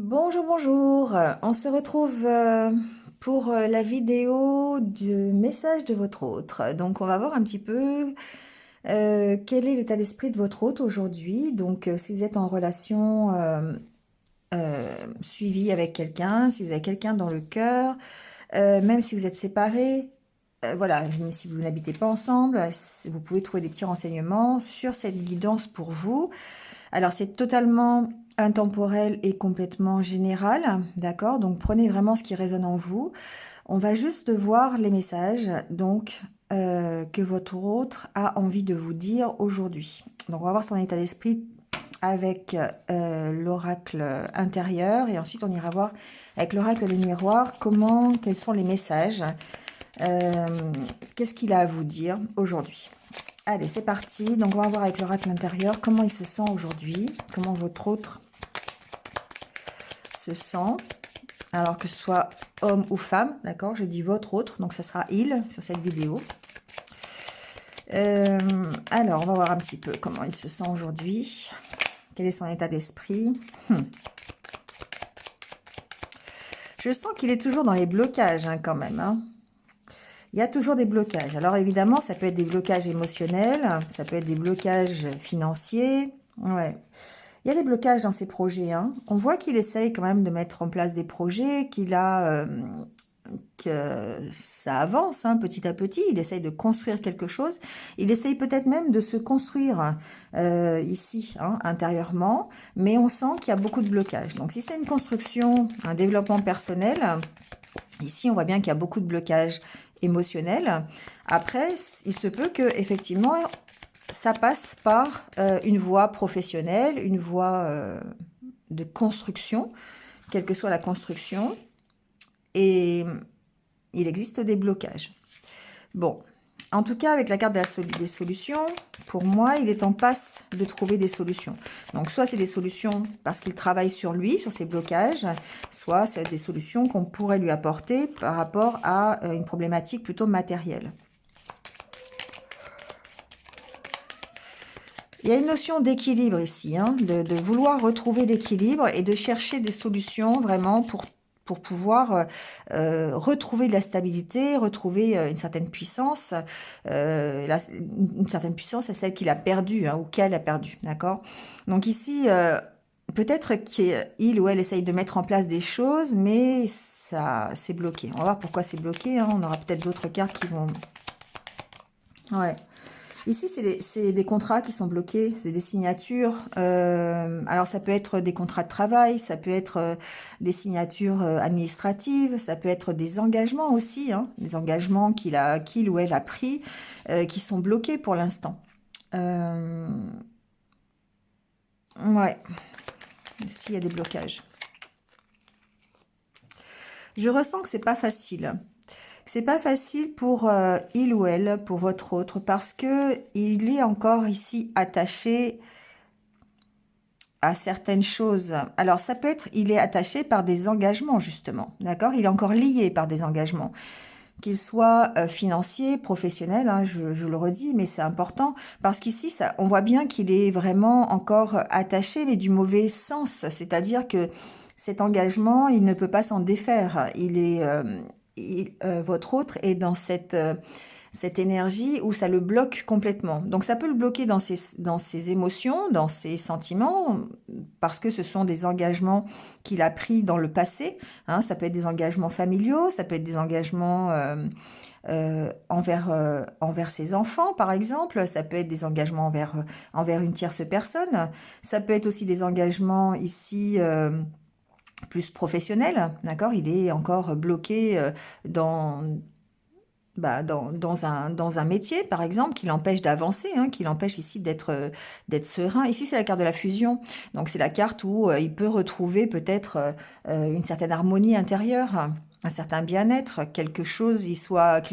Bonjour, bonjour. On se retrouve pour la vidéo du message de votre hôte. Donc, on va voir un petit peu quel est l'état d'esprit de votre hôte aujourd'hui. Donc, si vous êtes en relation suivie avec quelqu'un, si vous avez quelqu'un dans le cœur, même si vous êtes séparés, voilà, même si vous n'habitez pas ensemble, vous pouvez trouver des petits renseignements sur cette guidance pour vous. Alors, c'est totalement intemporel et complètement général, d'accord? Donc, prenez vraiment ce qui résonne en vous. On va juste voir les messages, donc, que votre autre a envie de vous dire aujourd'hui. Donc, on va voir son état d'esprit avec l'oracle intérieur et ensuite on ira voir avec l'oracle des miroirs quels sont les messages, euh, qu'est-ce qu'il a à vous dire aujourd'hui. Allez, c'est parti. Donc, on va voir avec l'oracle intérieur comment il se sent aujourd'hui, comment votre autre se sent. Alors que ce soit homme ou femme, d'accord? Je dis votre autre, donc ça sera il sur cette vidéo. Alors, on va voir un petit peu comment il se sent aujourd'hui. Quel est son état d'esprit? Je sens qu'il est toujours dans les blocages, hein, quand même, hein. Il y a toujours des blocages. Alors évidemment, ça peut être des blocages émotionnels, ça peut être des blocages financiers. Ouais. Il y a des blocages dans ses projets, hein. On voit qu'il essaye quand même de mettre en place des projets, que ça avance, hein, petit à petit. Il essaye de construire quelque chose. Il essaye peut-être même de se construire ici, hein, intérieurement, mais on sent qu'il y a beaucoup de blocages. Donc si c'est une construction, un développement personnel, ici on voit bien qu'il y a beaucoup de blocages émotionnels. Après, il se peut que effectivement ça passe par une voie professionnelle, une voie de construction, quelle que soit la construction, et il existe des blocages. Bon, en tout cas, avec la carte des solutions, pour moi, il est en passe de trouver des solutions. Donc, soit c'est des solutions parce qu'il travaille sur lui, sur ses blocages, soit c'est des solutions qu'on pourrait lui apporter par rapport à une problématique plutôt matérielle. Il y a une notion d'équilibre ici, hein, de vouloir retrouver l'équilibre et de chercher des solutions vraiment pour pouvoir retrouver de la stabilité, retrouver une certaine puissance. Une certaine puissance, c'est celle qu'il a perdue, hein, ou qu'elle a perdue, d'accord? Donc ici, peut-être qu'il ou elle essaye de mettre en place des choses, mais ça c'est bloqué. On va voir pourquoi c'est bloqué, hein. On aura peut-être d'autres cartes qui vont... Ouais. Ici, c'est des contrats qui sont bloqués, c'est des signatures. Alors, ça peut être des contrats de travail, ça peut être des signatures administratives, ça peut être des engagements aussi, hein, des engagements qu'il ou elle a pris, qui sont bloqués pour l'instant. Ouais, ici, il y a des blocages. Je ressens que c'est pas facile. C'est pas facile pour il ou elle, pour votre autre, parce que il est encore ici attaché à certaines choses. Alors, ça peut être, il est attaché par des engagements, justement, d'accord? Il est encore lié par des engagements, qu'ils soient financiers, professionnels, hein, je le redis, mais c'est important, parce qu'ici, on voit bien qu'il est vraiment encore attaché, mais du mauvais sens, c'est-à-dire que cet engagement, il ne peut pas s'en défaire. Votre autre est dans cette énergie où ça le bloque complètement. Donc ça peut le bloquer dans ses émotions, dans ses sentiments, parce que ce sont des engagements qu'il a pris dans le passé, hein. Ça peut être des engagements familiaux, ça peut être des engagements envers ses enfants, par exemple. Ça peut être des engagements envers une tierce personne. Ça peut être aussi des engagements ici... plus professionnels, d'accord? Il est encore bloqué dans un métier, par exemple, qui l'empêche d'avancer, hein, qui l'empêche ici d'être serein. Ici, c'est la carte de la fusion. Donc, c'est la carte où il peut retrouver peut-être une certaine harmonie intérieure, un certain bien-être, quelque chose qu'il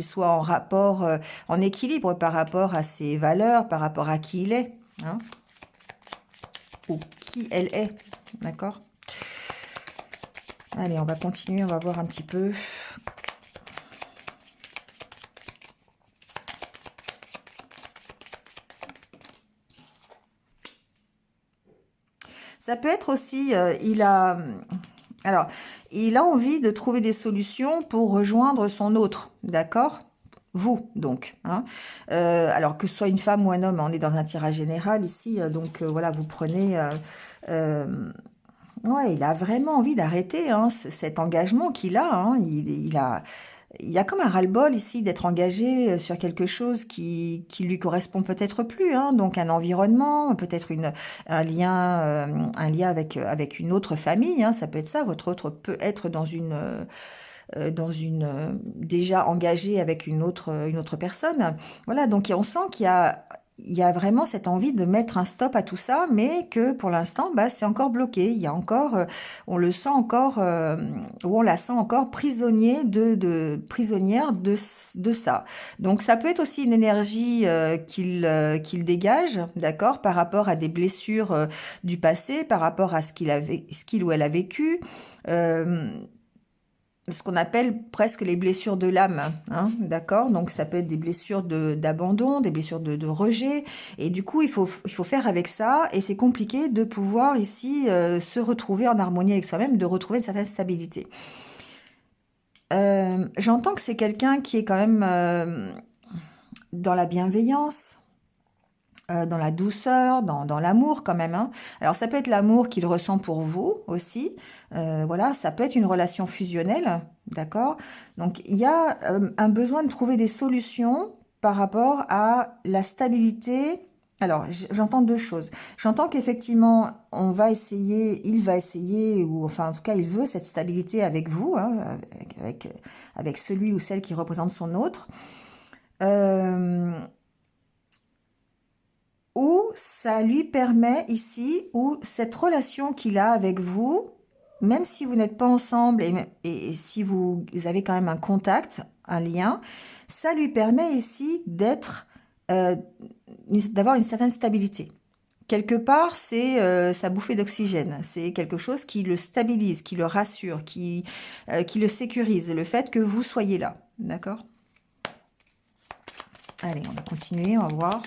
soit en rapport, en équilibre par rapport à ses valeurs, par rapport à qui il est, hein, ou qui elle est, d'accord? Allez, on va continuer, on va voir un petit peu. Ça peut être aussi, Alors, il a envie de trouver des solutions pour rejoindre son autre, d'accord? Vous, donc. Hein. Alors, que ce soit une femme ou un homme, on est dans un tirage général ici, donc voilà, vous prenez... ouais, il a vraiment envie d'arrêter hein, cet engagement qu'il a. Hein. Il y a comme un ras-le-bol ici d'être engagé sur quelque chose qui lui correspond peut-être plus. Hein. Donc un environnement, peut-être un lien avec une autre famille. Hein. Ça peut être ça. Votre autre peut être déjà engagé avec une autre personne. Voilà, donc on sent il y a vraiment cette envie de mettre un stop à tout ça, mais que pour l'instant, bah, c'est encore bloqué. Il y a encore, on le sent encore, ou on la sent encore prisonnière de ça. Donc ça peut être aussi une énergie qu'il dégage, d'accord, par rapport à des blessures du passé, par rapport à ce qu'il ou elle a vécu. Euh, ce qu'on appelle presque les blessures de l'âme, hein, d'accord? Donc ça peut être des blessures d'abandon, des blessures de rejet, et du coup il faut faire avec ça, et c'est compliqué de pouvoir ici se retrouver en harmonie avec soi-même, de retrouver une certaine stabilité. J'entends que c'est quelqu'un qui est quand même dans la bienveillance, dans la douceur, dans l'amour quand même. Hein. Alors ça peut être l'amour qu'il ressent pour vous aussi. Voilà, ça peut être une relation fusionnelle, d'accord? Donc il y a un besoin de trouver des solutions par rapport à la stabilité. Alors j'entends deux choses. J'entends qu'effectivement il va essayer, ou enfin en tout cas il veut cette stabilité avec vous, hein, avec celui ou celle qui représente son autre. Euh, ou ça lui permet ici, ou cette relation qu'il a avec vous, même si vous n'êtes pas ensemble et si vous avez quand même un contact, un lien, ça lui permet ici euh, d'avoir une certaine stabilité. Quelque part, c'est sa bouffée d'oxygène. C'est quelque chose qui le stabilise, qui le rassure, qui le sécurise. Le fait que vous soyez là. D'accord? Allez, on va continuer, on va voir.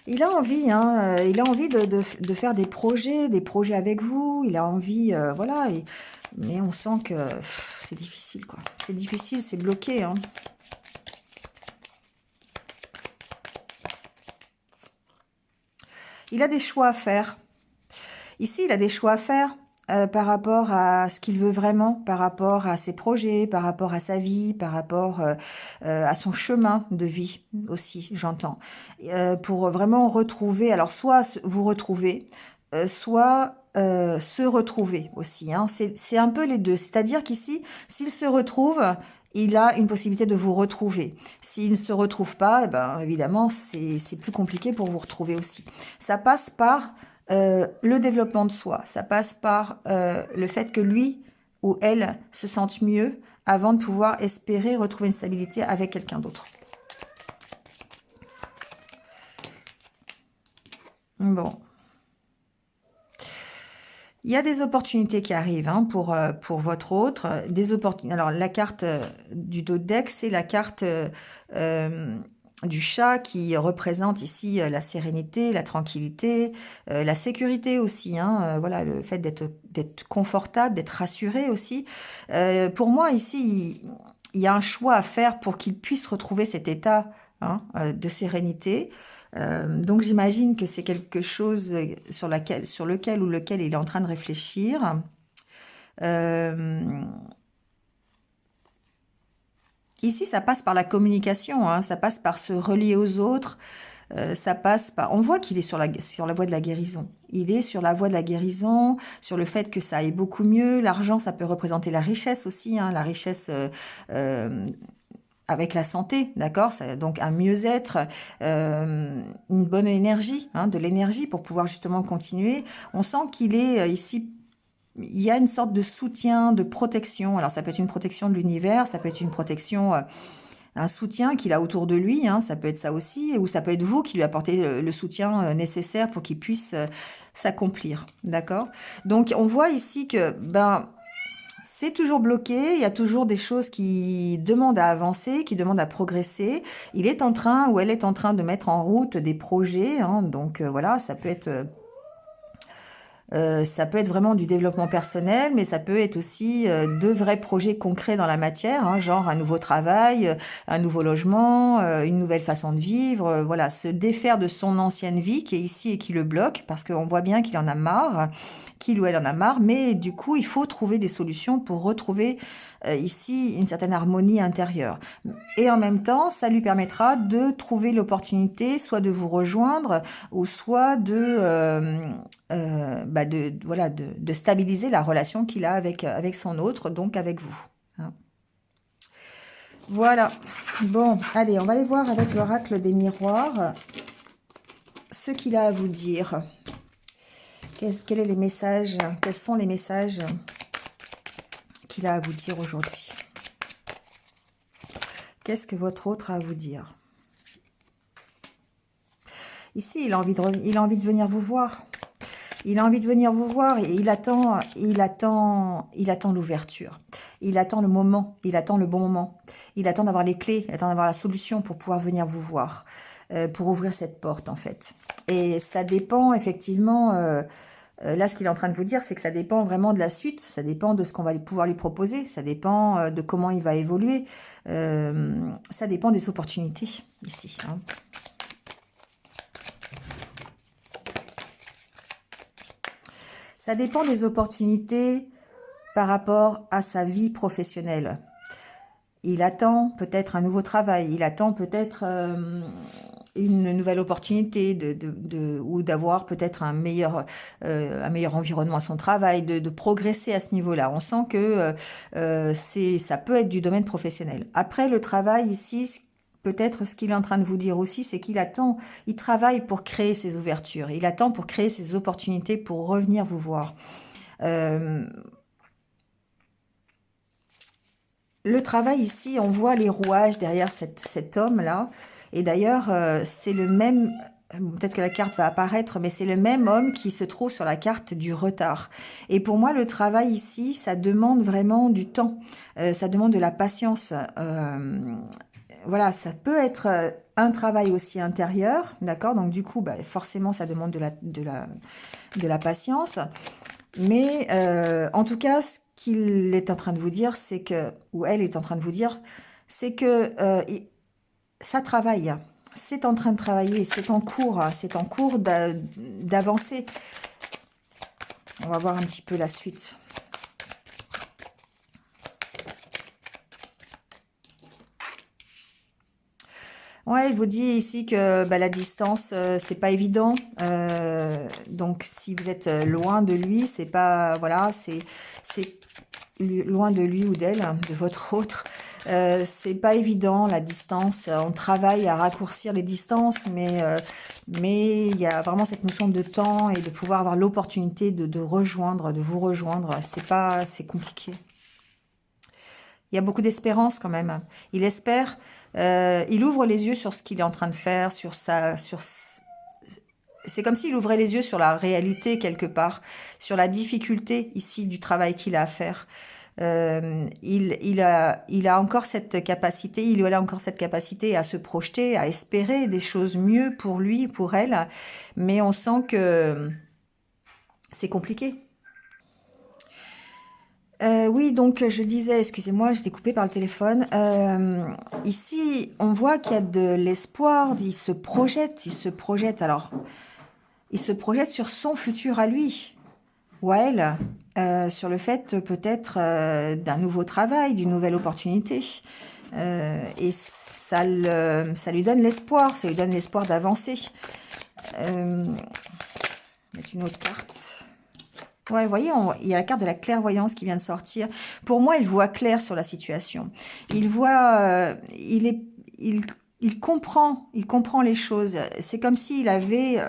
Il a envie, hein, il a envie de faire des projets avec vous. Il a envie, voilà. Mais on sent que c'est difficile, quoi. C'est difficile, c'est bloqué, hein. Il a des choix à faire. Ici, il a des choix à faire par rapport à ce qu'il veut vraiment, par rapport à ses projets, par rapport à sa vie, par rapport à son chemin de vie aussi, j'entends. Pour vraiment retrouver, alors soit vous retrouver, soit se retrouver aussi. Hein. C'est un peu les deux. C'est-à-dire qu'ici, s'il se retrouve, il a une possibilité de vous retrouver. S'il ne se retrouve pas, eh ben, évidemment, c'est plus compliqué pour vous retrouver aussi. Ça passe par le développement de soi. Ça passe par le fait que lui ou elle se sente mieux avant de pouvoir espérer retrouver une stabilité avec quelqu'un d'autre. Bon. Il y a des opportunités qui arrivent hein, pour votre autre. Alors, la carte du dos de deck, c'est la carte du chat qui représente ici la sérénité, la tranquillité, la sécurité aussi. Hein, voilà, le fait d'être confortable, d'être rassuré aussi. Pour moi, ici, il y a un choix à faire pour qu'il puisse retrouver cet état hein, de sérénité. Donc j'imagine que c'est quelque chose sur lequel ou lequel il est en train de réfléchir. Ici, ça passe par la communication, hein, ça passe par se relier aux autres, ça passe par... On voit qu'il est sur la voie de la guérison. Il est sur la voie de la guérison, sur le fait que ça aille beaucoup mieux. L'argent, ça peut représenter la richesse aussi, hein, la richesse... avec la santé, d'accord? Donc un mieux-être, une bonne énergie, hein, de l'énergie pour pouvoir justement continuer. On sent qu'il est ici, il y a une sorte de soutien, de protection. Alors ça peut être une protection de l'univers, ça peut être une protection, un soutien qu'il a autour de lui, hein, ça peut être ça aussi, ou ça peut être vous qui lui apportez le soutien nécessaire pour qu'il puisse s'accomplir, d'accord? Donc on voit ici que, ben, c'est toujours bloqué, il y a toujours des choses qui demandent à avancer, qui demandent à progresser. Il est en train ou elle est en train de mettre en route des projets, hein, donc voilà, ça peut être vraiment du développement personnel, mais ça peut être aussi de vrais projets concrets dans la matière, hein, genre un nouveau travail, un nouveau logement, une nouvelle façon de vivre, voilà, se défaire de son ancienne vie qui est ici et qui le bloque, parce qu'on voit bien qu'il en a marre, qu'il ou elle en a marre, mais du coup, il faut trouver des solutions pour retrouver ici une certaine harmonie intérieure. Et en même temps, ça lui permettra de trouver l'opportunité, soit de vous rejoindre, ou soit voilà, de stabiliser la relation qu'il a avec son autre, donc avec vous. Hein. Voilà. Bon, allez, on va aller voir avec l'oracle des miroirs ce qu'il a à vous dire. Quels est les messages, quels sont les messages qu'il a à vous dire aujourd'hui? Qu'est-ce que votre autre a à vous dire? Ici, il a envie de venir vous voir. Il a envie de venir vous voir et il attend l'ouverture. Il attend le moment, il attend le bon moment. Il attend d'avoir les clés, il attend d'avoir la solution pour pouvoir venir vous voir, pour ouvrir cette porte en fait. Et ça dépend effectivement, là ce qu'il est en train de vous dire, c'est que ça dépend vraiment de la suite, ça dépend de ce qu'on va pouvoir lui proposer, ça dépend de comment il va évoluer, ça dépend des opportunités ici. Hein. Ça dépend des opportunités par rapport à sa vie professionnelle. Il attend peut-être un nouveau travail, il attend peut-être une nouvelle opportunité ou d'avoir peut-être un meilleur environnement à son travail, de progresser à ce niveau-là. On sent que ça peut être du domaine professionnel. Après, le travail ici, peut-être ce qu'il est en train de vous dire aussi, c'est qu'il attend, il travaille pour créer ces ouvertures, il attend pour créer ces opportunités pour revenir vous voir. Le travail ici, on voit les rouages derrière cet homme-là. Et d'ailleurs, c'est le même, peut-être que la carte va apparaître, mais c'est le même homme qui se trouve sur la carte du retard. Et pour moi, le travail ici, ça demande vraiment du temps. Ça demande de la patience. Voilà, ça peut être un travail aussi intérieur, d'accord? Donc du coup, forcément, ça demande de la patience. Mais en tout cas, ce qu'il est en train de vous dire, c'est que, ou elle est en train de vous dire, c'est que ça travaille. C'est en train de travailler, c'est en cours d'avancer. On va voir un petit peu la suite. Ouais, il vous dit ici que la distance, c'est pas évident. Donc, si vous êtes loin de lui, c'est pas, voilà, c'est loin de lui ou d'elle, de votre autre. C'est pas évident la distance. On travaille à raccourcir les distances, mais il y a vraiment cette notion de temps et de pouvoir avoir l'opportunité de rejoindre, de vous rejoindre. C'est compliqué. Il y a beaucoup d'espérance quand même. Il espère, il ouvre les yeux sur ce qu'il est en train de faire, c'est comme s'il ouvrait les yeux sur la réalité quelque part, sur la difficulté ici du travail qu'il a à faire. Il a encore cette capacité, il ou elle a encore cette capacité à se projeter, à espérer des choses mieux pour lui, pour elle, mais on sent que c'est compliqué. Oui, donc je disais, excusez-moi, j'étais coupée par le téléphone. Ici, on voit qu'il y a de l'espoir, il se projette. Alors, il se projette sur son futur à lui ou à elle, sur le fait peut-être d'un nouveau travail, d'une nouvelle opportunité. Et ça lui donne l'espoir, ça lui donne l'espoir d'avancer. Mettre une autre carte. Ouais, vous voyez, il y a la carte de la clairvoyance qui vient de sortir. Pour moi, il voit clair sur la situation. Il voit, il comprend les choses. C'est comme s'il avait,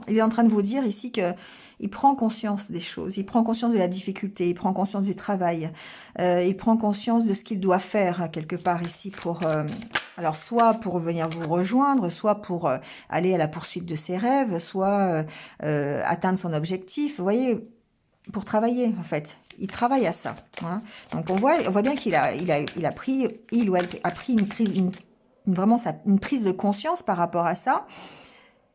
il est en train de vous dire ici que il prend conscience des choses, il prend conscience de la difficulté, il prend conscience du travail, il prend conscience de ce qu'il doit faire quelque part ici pour, alors soit pour venir vous rejoindre, soit pour aller à la poursuite de ses rêves, soit atteindre son objectif. Vous voyez, pour travailler, en fait. Il travaille à ça. Hein. Donc, on voit bien qu'il a, il a pris, il ou elle a pris vraiment une prise de conscience par rapport à ça.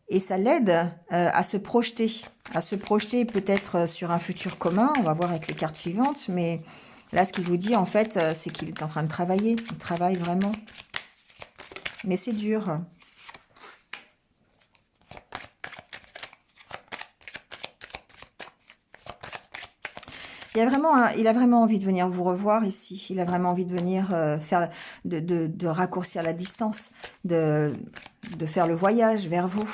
Et ça l'aide à se projeter peut-être sur un futur commun. On va voir avec les cartes suivantes. Mais là, ce qu'il vous dit, en fait, c'est qu'il est en train de travailler. Il travaille vraiment. Mais c'est dur. Il a vraiment envie de venir vous revoir ici. Il a vraiment envie de venir faire, de raccourcir la distance, de faire le voyage vers vous.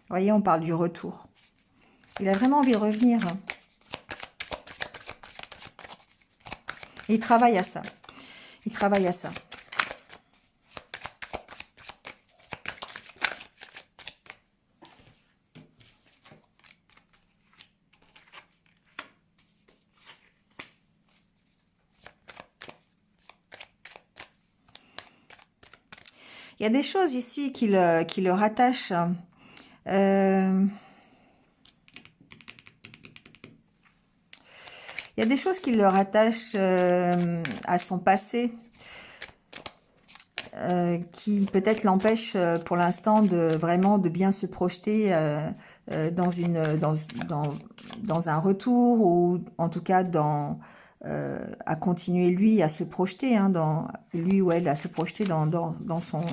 Vous voyez, on parle du retour. Il a vraiment envie de revenir. Il travaille à ça. Il travaille à ça. Il y a des choses ici qui le rattachent. Il y a des choses qui le rattachent à son passé, qui peut-être l'empêchent pour l'instant de bien se projeter dans un retour, ou en tout cas à continuer lui à se projeter, hein, lui ou elle à se projeter dans son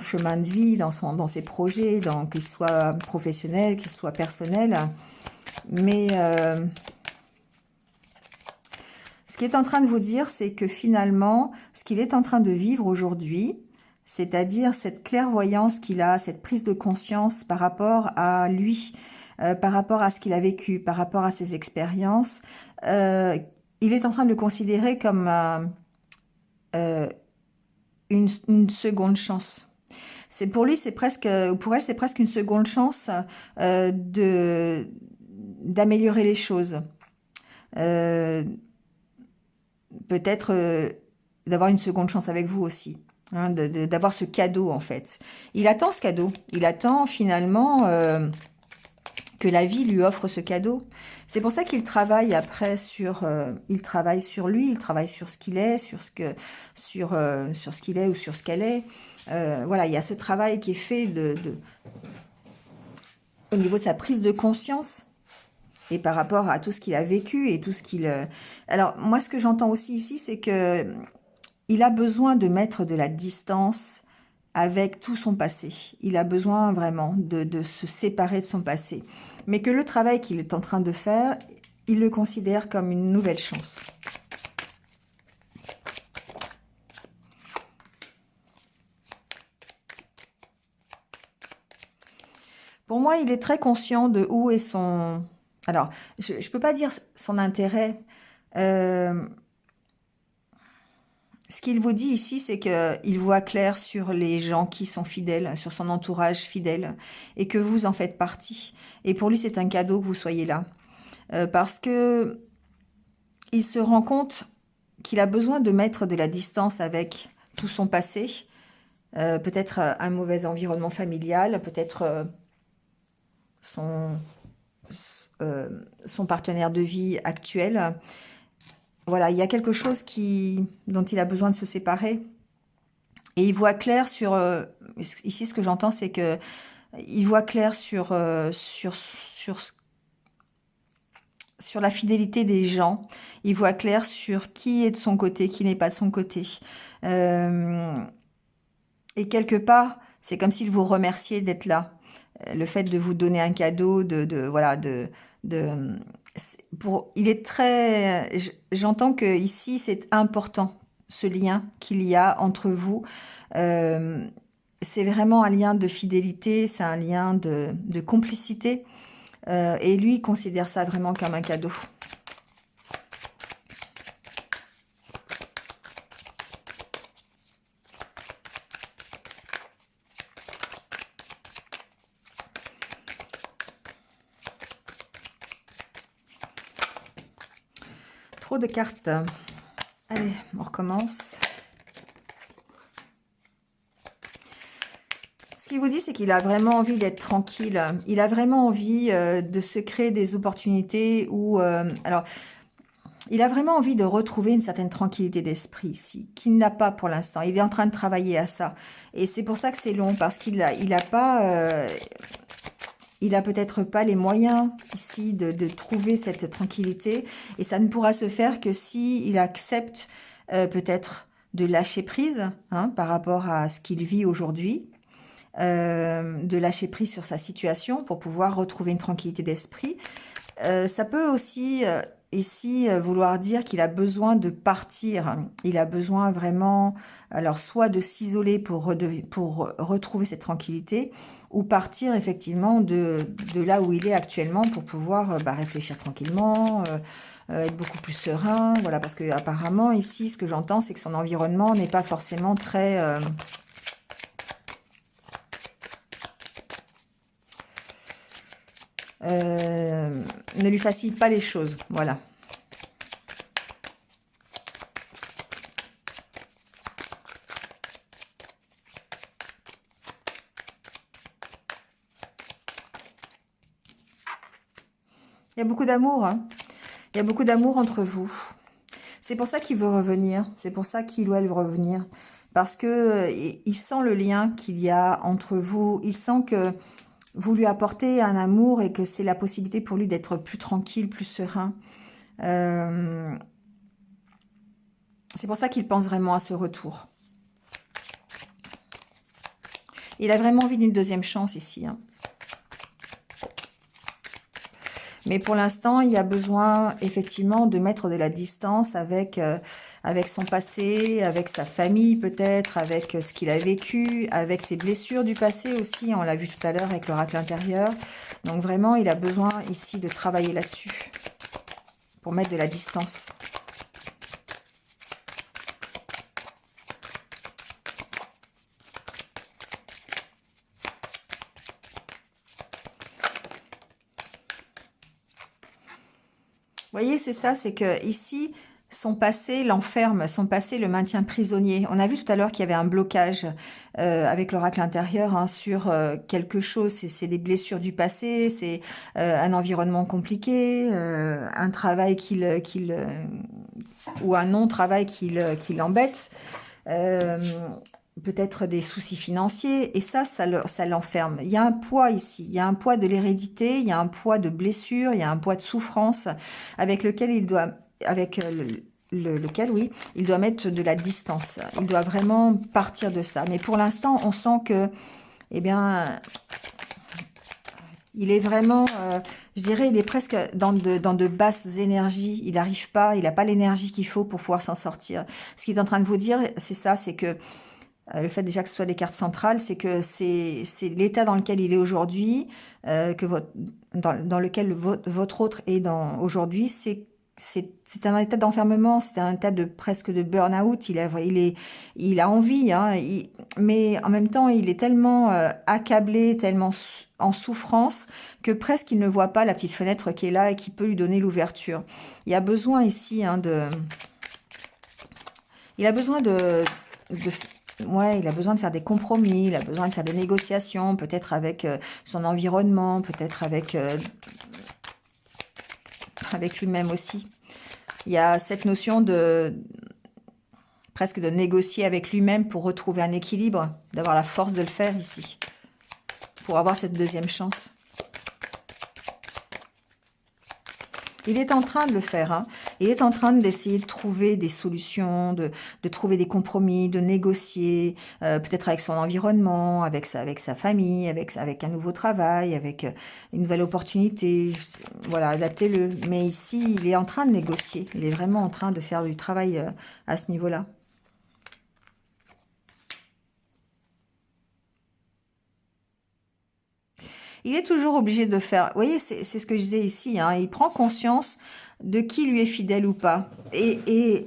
chemin de vie, dans ses projets, qu'il soit professionnel, qu'il soit personnel. Mais ce qu'il est en train de vous dire, c'est que finalement, ce qu'il est en train de vivre aujourd'hui, c'est-à-dire cette clairvoyance qu'il a, cette prise de conscience par rapport à lui, par rapport à ce qu'il a vécu, par rapport à ses expériences, il est en train de le considérer comme une seconde chance. Pour lui, pour elle, c'est presque une seconde chance d'améliorer les choses. Peut-être d'avoir une seconde chance avec vous aussi. Hein, d'avoir ce cadeau, en fait. Il attend ce cadeau. Il attend finalement que la vie lui offre ce cadeau. C'est pour ça qu'il travaille après il travaille sur lui, il travaille sur ce qu'il est, sur ce qu'il est ou sur ce qu'elle est. Voilà, il y a ce travail qui est fait au niveau de sa prise de conscience et par rapport à tout ce qu'il a vécu et tout ce qu'il... Alors, moi, ce que j'entends aussi ici, c'est que il a besoin de mettre de la distance avec tout son passé. Il a besoin vraiment de se séparer de son passé. Mais que le travail qu'il est en train de faire, il le considère comme une nouvelle chance. Pour moi, il est très conscient de où est son... Alors, je ne peux pas dire son intérêt. Ce qu'il vous dit ici, c'est qu'il voit clair sur les gens qui sont fidèles, sur son entourage fidèle, et que vous en faites partie. Et pour lui, c'est un cadeau que vous soyez là. Parce que il se rend compte qu'il a besoin de mettre de la distance avec tout son passé. Peut-être un mauvais environnement familial, peut-être son partenaire de vie actuel. Voilà, il y a quelque chose dont il a besoin de se séparer. Et il voit clair sur... ici, ce que j'entends, c'est que il voit clair sur la fidélité des gens. Il voit clair sur qui est de son côté, qui n'est pas de son côté. Et quelque part, c'est comme s'il vous remerciait d'être là. Le fait de vous donner un cadeau, il est très... J'entends que ici, c'est important, ce lien qu'il y a entre vous. C'est vraiment un lien de fidélité, c'est un lien de complicité. Et lui, il considère ça vraiment comme un cadeau. Trop de cartes. Allez, on recommence. qu'il vous dit, c'est qu'il a vraiment envie d'être tranquille. Il a vraiment envie de se créer des opportunités où... alors, il a vraiment envie de retrouver une certaine tranquillité d'esprit ici, qu'il n'a pas pour l'instant. Il est en train de travailler à ça. Et c'est pour ça que c'est long, parce qu'il a pas... il a peut-être pas les moyens ici de trouver cette tranquillité. Et ça ne pourra se faire que si il accepte peut-être de lâcher prise hein, par rapport à ce qu'il vit aujourd'hui. De lâcher prise sur sa situation pour pouvoir retrouver une tranquillité d'esprit. Ça peut aussi ici vouloir dire qu'il a besoin de partir. Il a besoin vraiment, alors soit de s'isoler pour retrouver cette tranquillité, ou partir effectivement de là où il est actuellement pour pouvoir réfléchir tranquillement, être beaucoup plus serein. Voilà, parce que apparemment ici, ce que j'entends, c'est que son environnement n'est pas forcément très ne lui facilite pas les choses. Voilà. Il y a beaucoup d'amour. Hein. Il y a beaucoup d'amour entre vous. C'est pour ça qu'il veut revenir. C'est pour ça qu'il ou elle veut revenir. Parce que il sent le lien qu'il y a entre vous. Il sent que vous lui apportez un amour et que c'est la possibilité pour lui d'être plus tranquille, plus serein. C'est pour ça qu'il pense vraiment à ce retour. Il a vraiment envie d'une deuxième chance ici. Hein. Mais pour l'instant, il y a besoin effectivement de mettre de la distance avec, avec son passé, avec sa famille peut-être, avec ce qu'il a vécu, avec ses blessures du passé aussi. On l'a vu tout à l'heure avec l'oracle intérieur. Donc vraiment, il a besoin ici de travailler là-dessus pour mettre de la distance. Vous voyez, c'est ça, c'est que ici, son passé l'enferme, son passé le maintient prisonnier. On a vu tout à l'heure qu'il y avait un blocage avec l'oracle intérieur hein, sur quelque chose. C'est des blessures du passé, c'est un environnement compliqué, un travail ou un non-travail qui l'embête. Peut-être des soucis financiers, et ça l'enferme. Il y a un poids ici, il y a un poids de l'hérédité, il y a un poids de blessure, il y a un poids de souffrance avec lequel il doit, lequel, oui, il doit mettre de la distance. Il doit vraiment partir de ça. Mais pour l'instant, on sent que, eh bien, il est vraiment, je dirais, il est presque dans de basses énergies. Il n'arrive pas, il n'a pas l'énergie qu'il faut pour pouvoir s'en sortir. Ce qu'il est en train de vous dire, c'est ça, c'est que le fait déjà que ce soit les cartes centrales, c'est que c'est l'état dans lequel il est aujourd'hui, dans lequel votre autre est aujourd'hui, c'est un état d'enfermement, c'est un état de presque de burn-out. Il a envie, hein, mais en même temps, il est tellement accablé, tellement en souffrance que presque il ne voit pas la petite fenêtre qui est là et qui peut lui donner l'ouverture. Il y a besoin ici il a besoin ouais, il a besoin de faire des compromis, il a besoin de faire des négociations, peut-être avec son environnement, peut-être avec lui-même aussi. Il y a cette notion presque de négocier avec lui-même pour retrouver un équilibre, d'avoir la force de le faire ici, pour avoir cette deuxième chance. Il est en train de le faire. Hein. Il est en train d'essayer de trouver des solutions, de trouver des compromis, de négocier, peut-être avec son environnement, avec sa famille, avec un nouveau travail, avec une nouvelle opportunité. Voilà, adaptez-le. Mais ici, il est en train de négocier. Il est vraiment en train de faire du travail à ce niveau-là. Il est toujours obligé de faire... Vous voyez, c'est ce que je disais ici. Hein, il prend conscience de qui lui est fidèle ou pas. Et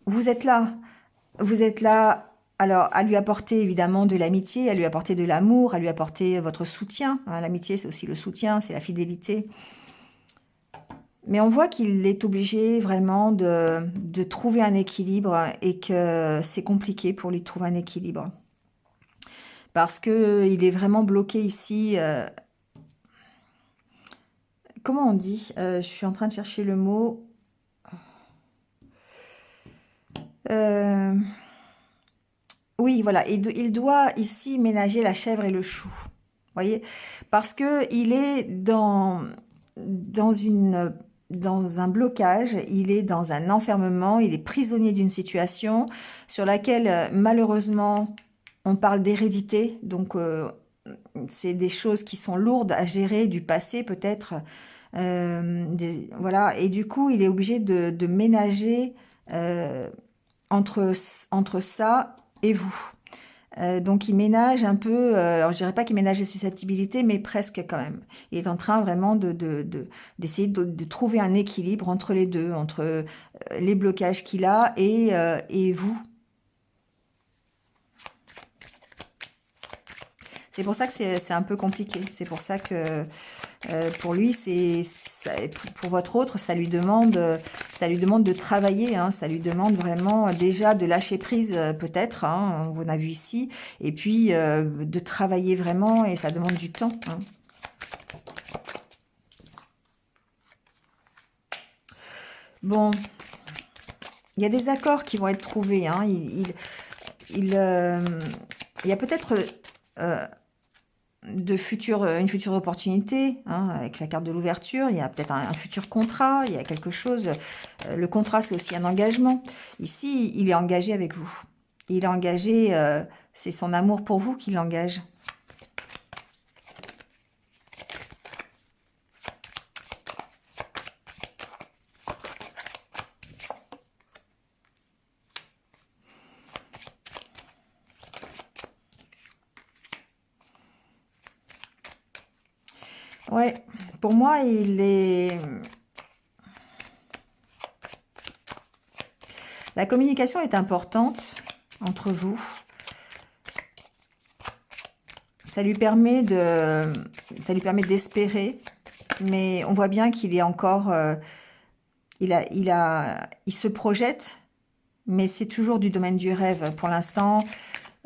vous êtes là. Vous êtes là, alors, à lui apporter évidemment de l'amitié, à lui apporter de l'amour, à lui apporter votre soutien. Hein, l'amitié, c'est aussi le soutien, c'est la fidélité. Mais on voit qu'il est obligé vraiment de trouver un équilibre et que c'est compliqué pour lui de trouver un équilibre. parce qu'il est vraiment bloqué ici. Comment on dit? Je suis en train de chercher le mot. Oui, voilà, il doit ici ménager la chèvre et le chou. Voyez? Parce que il est dans un blocage, il est dans un enfermement, il est prisonnier d'une situation sur laquelle, malheureusement, on parle d'hérédité. Donc, c'est des choses qui sont lourdes à gérer, du passé peut-être. Voilà, et du coup, il est obligé de ménager entre, entre ça et vous. Donc il ménage un peu, alors je dirais pas qu'il ménage les susceptibilités, mais presque quand même. Il est en train vraiment d'essayer de trouver un équilibre entre les deux, entre les blocages qu'il a et vous. C'est pour ça que c'est un peu compliqué. C'est pour ça que pour lui, pour votre autre, ça lui demande de travailler. Hein, ça lui demande vraiment déjà de lâcher prise, peut-être. Hein, on a vu ici, et puis de travailler vraiment, et ça demande du temps. Hein. Bon, il y a des accords qui vont être trouvés. Hein, il y a peut-être une future opportunité, hein, avec la carte de l'ouverture, il y a peut-être un futur contrat, il y a quelque chose, le contrat c'est aussi un engagement, ici il est engagé avec vous, il est engagé, c'est son amour pour vous qui l'engage. Ouais, pour moi il est... La communication est importante entre vous. Ça lui permet d'espérer, mais on voit bien qu'il est encore, il se projette, mais c'est toujours du domaine du rêve. Pour l'instant,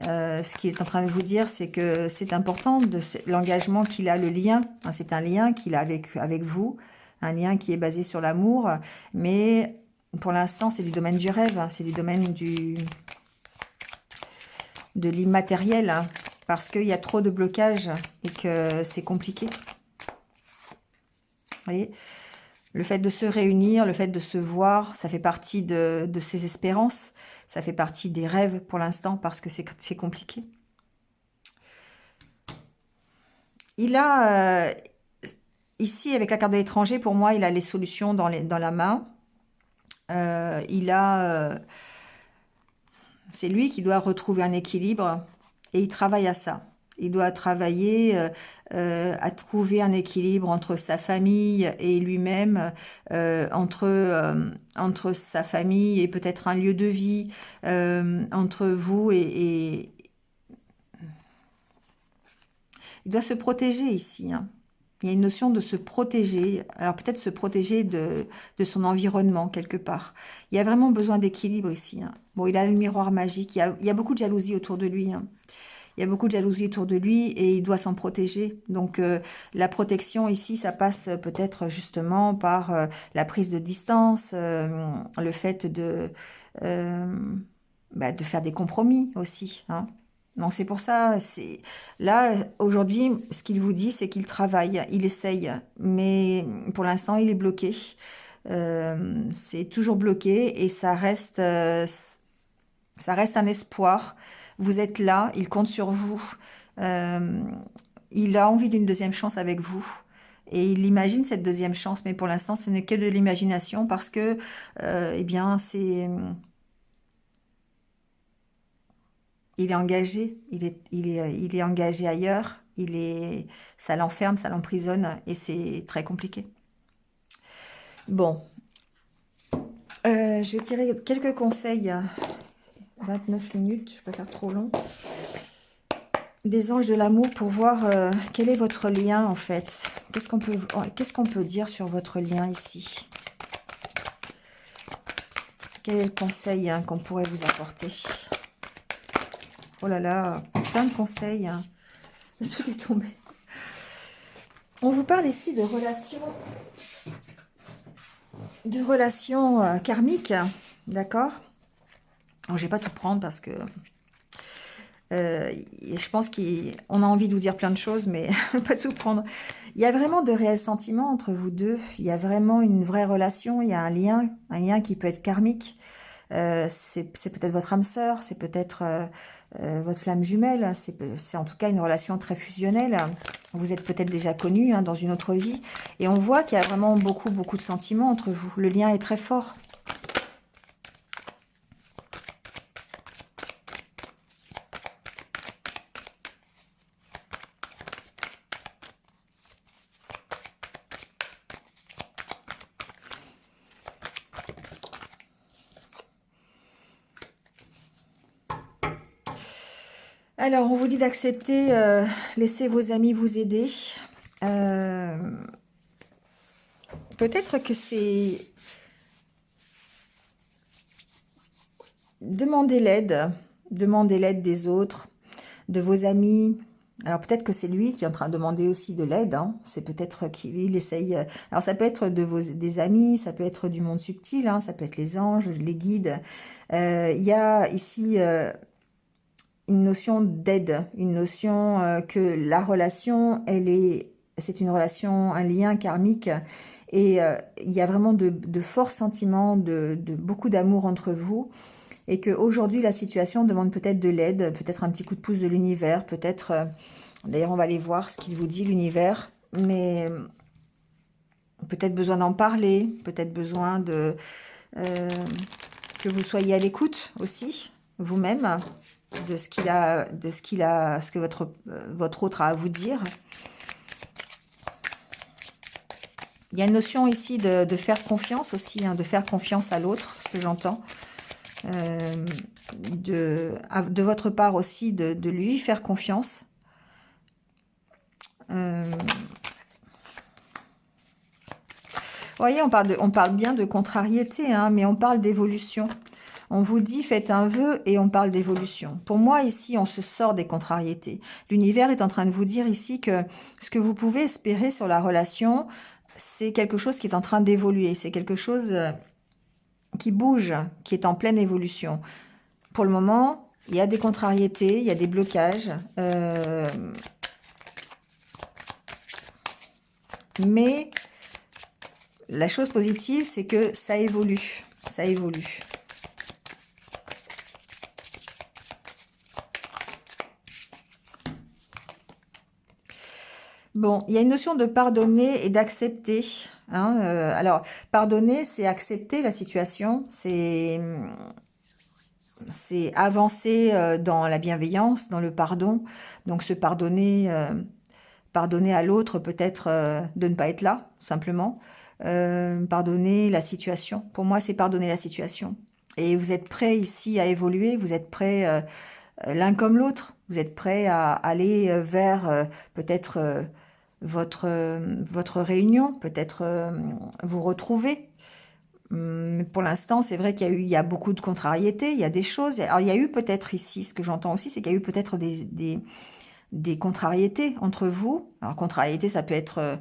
ce qu'il est en train de vous dire, c'est que c'est important l'engagement qu'il a, le lien. Hein, c'est un lien qu'il a avec vous, un lien qui est basé sur l'amour, mais pour l'instant, c'est du domaine du rêve, hein, c'est du domaine de l'immatériel, hein, parce qu'il y a trop de blocages et que c'est compliqué. Vous voyez, le fait de se réunir, le fait de se voir, ça fait partie de ses espérances, ça fait partie des rêves pour l'instant parce que c'est compliqué. Il a, ici avec la carte de l'étranger, pour moi, il a les solutions dans la main. C'est lui qui doit retrouver un équilibre et il travaille à ça. Il doit travailler à trouver un équilibre entre sa famille et lui-même, entre sa famille et peut-être un lieu de vie, entre vous et... Il doit se protéger ici, hein. Il y a une notion de se protéger, alors peut-être se protéger de son environnement quelque part. Il y a vraiment besoin d'équilibre ici. Hein. Bon, il a le miroir magique, il y a beaucoup de jalousie autour de lui. Hein. Il y a beaucoup de jalousie autour de lui et il doit s'en protéger. Donc la protection ici, ça passe peut-être justement par la prise de distance, le fait de faire des compromis aussi. Hein. Donc c'est pour ça, là aujourd'hui, ce qu'il vous dit, c'est qu'il travaille, il essaye, mais pour l'instant, il est bloqué. C'est toujours bloqué et ça reste un espoir. Vous êtes là, il compte sur vous. Euh, il a envie d'une deuxième chance avec vous. Et il imagine cette deuxième chance, mais pour l'instant, ce n'est que de l'imagination parce que, eh bien, il est engagé, il est engagé ailleurs, ça l'enferme, ça l'emprisonne et c'est très compliqué. Bon, je vais tirer quelques conseils. 29 minutes, je ne vais pas faire trop long. Des anges de l'amour pour voir quel est votre lien en fait. Qu'est-ce qu'on peut dire sur votre lien ici? Quel est le conseil, hein, qu'on pourrait vous apporter? Oh là là, plein de conseils. Hein. Tout est tombé. On vous parle ici de relations karmiques, d'accord? Alors, je vais pas tout prendre parce que je pense qu'on a envie de vous dire plein de choses, mais pas tout prendre. Il y a vraiment de réels sentiments entre vous deux. Il y a vraiment une vraie relation. Il y a un lien qui peut être karmique. C'est peut-être votre âme sœur, c'est peut-être votre flamme jumelle. C'est en tout cas une relation très fusionnelle. Vous êtes peut-être déjà connus hein, dans une autre vie. Et on voit qu'il y a vraiment beaucoup, beaucoup de sentiments entre vous. Le lien est très fort. Alors, on vous dit d'accepter, laissez vos amis vous aider. Peut-être que c'est demander l'aide des autres, de vos amis. Alors peut-être que c'est lui qui est en train de demander aussi de l'aide. Hein. C'est peut-être qu'il essaye. Alors ça peut être des amis, ça peut être du monde subtil, hein, ça peut être les anges, les guides. Il y a ici une notion d'aide, une notion que la relation, c'est une relation, un lien karmique. Et il y a vraiment de forts sentiments, de beaucoup d'amour entre vous. Et qu'aujourd'hui, la situation demande peut-être de l'aide, peut-être un petit coup de pouce de l'univers, peut-être... D'ailleurs, on va aller voir ce qu'il vous dit, l'univers. Mais peut-être besoin d'en parler, peut-être besoin que vous soyez à l'écoute aussi, vous-même, de ce que votre autre a à vous dire. Il y a une notion ici de faire confiance aussi, hein, de faire confiance à l'autre, ce que j'entends. De votre part aussi, de lui faire confiance. Vous voyez, on parle bien de contrariété, hein, mais on parle d'évolution. On vous dit, faites un vœu et on parle d'évolution. Pour moi, ici, on se sort des contrariétés. L'univers est en train de vous dire ici que ce que vous pouvez espérer sur la relation, c'est quelque chose qui est en train d'évoluer. C'est quelque chose qui bouge, qui est en pleine évolution. Pour le moment, il y a des contrariétés, il y a des blocages. Mais la chose positive, c'est que ça évolue. Ça évolue. Bon, il y a une notion de pardonner et d'accepter. Hein, alors, pardonner, c'est accepter la situation, c'est avancer dans la bienveillance, dans le pardon. Donc, se pardonner, pardonner à l'autre, peut-être de ne pas être là, simplement. Pardonner la situation. Pour moi, c'est pardonner la situation. Et vous êtes prêts ici à évoluer, vous êtes prêts l'un comme l'autre. Vous êtes prêts à aller vers peut-être votre réunion, peut-être vous retrouver. Pour l'instant, c'est vrai qu'il y a beaucoup de contrariétés, il y a des choses. Alors, il y a eu peut-être ici, ce que j'entends aussi, c'est qu'il y a eu peut-être des contrariétés entre vous. Alors, contrariété, ça peut être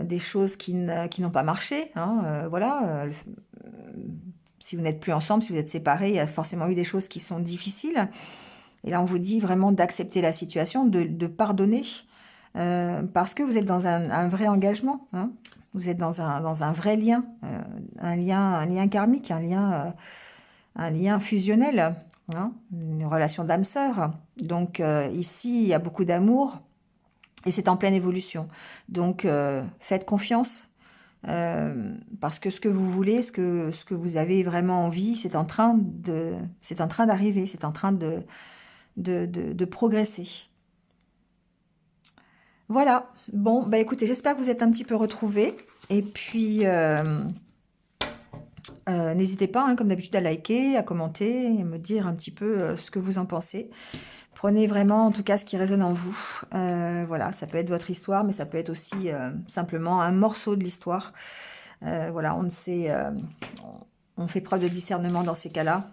des choses qui n'ont pas marché. Hein, voilà. Si vous n'êtes plus ensemble, si vous êtes séparés, il y a forcément eu des choses qui sont difficiles. Et là, on vous dit vraiment d'accepter la situation, de pardonner, parce que vous êtes dans un vrai engagement. Hein. Vous êtes dans un vrai lien, un lien karmique, un lien fusionnel, hein, une relation d'âme sœur. Donc ici, il y a beaucoup d'amour et c'est en pleine évolution. Donc faites confiance. Parce que ce que vous voulez, ce que vous avez vraiment envie, c'est en train d'arriver, c'est en train de progresser. Voilà, bon, bah écoutez, j'espère que vous êtes un petit peu retrouvés. Et puis, n'hésitez pas, hein, comme d'habitude, à liker, à commenter et me dire un petit peu ce que vous en pensez. Prenez vraiment, en tout cas, ce qui résonne en vous. Voilà, ça peut être votre histoire, mais ça peut être aussi simplement un morceau de l'histoire. Voilà, on fait preuve de discernement dans ces cas-là.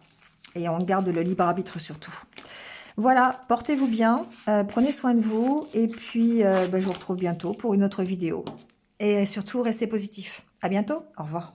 Et on garde le libre arbitre surtout. Voilà, portez-vous bien, prenez soin de vous, et puis je vous retrouve bientôt pour une autre vidéo. Et surtout, restez positifs. À bientôt, au revoir.